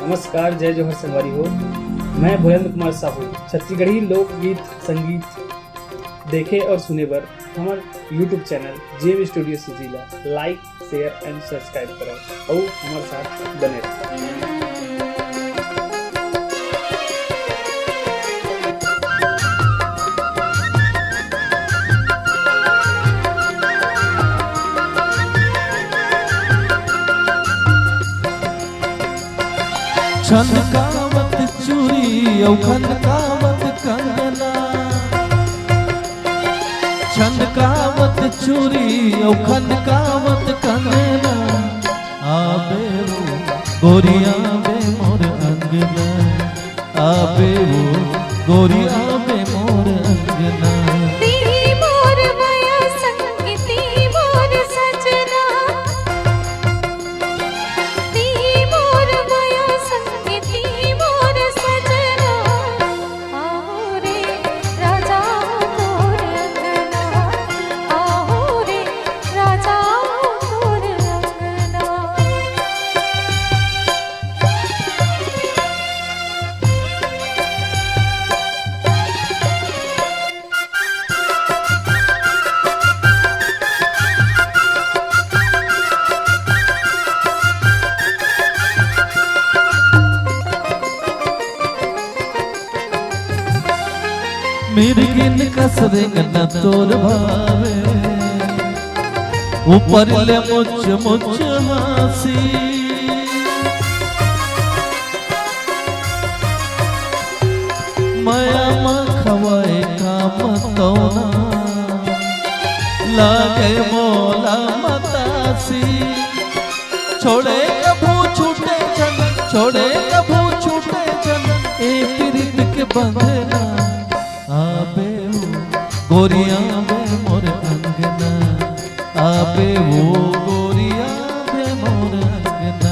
नमस्कार, जय जोहर संगवारी हो। मैं भोलेंद्र कुमार साहू छत्तीसगढ़ी लोकगीत संगीत देखे और सुने बर हमार यूट्यूब चैनल जेएम स्टूडियो सुजीला लाइक शेयर एंड सब्सक्राइब करो और हमारे साथ बने रहो। छनकावत चूड़ी औ खनकावत कंगना, छनकावत चूड़ी औ खनकावत कंगना, आबे वो गोरिया बे मोर अंगना, आबे वो गोरिया बे मोर अंगना। मिर्गिन कसरेंग न तोर भावे, ऊपर ले मुझ मुझ हासी, माया मखवाए काम तौना, लागे मोला मतासी। छोड़े कभू छूटे जन, छोड़े कभू छूटे जन, ए प्रीत के बंधना, आबे वो गोरिया बे मोर अंगना, आबे वो गोरिया बे मोर अंगना।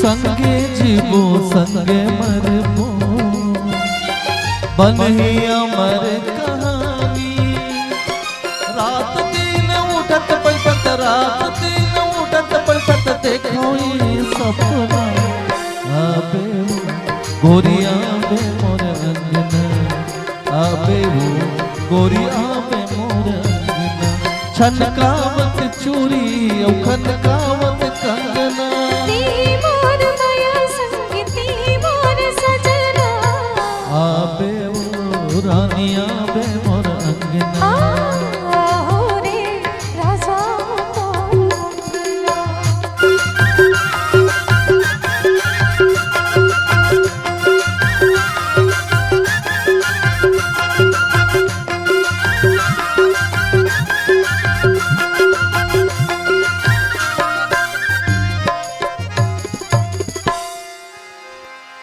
संगे जीवो संगे मरबो, बनही अमर कहानी। रात दिन उठत बैठत, रात दिन उठत बैठत, देखो ये सपना, आबे वो गोरिया बे मोर अंगना, आबे वो गोरिया बे मोर अंगना। छनकावत चूड़ी औ खनकावत कंगना, आबे वो रानिया बे मोर अंगना।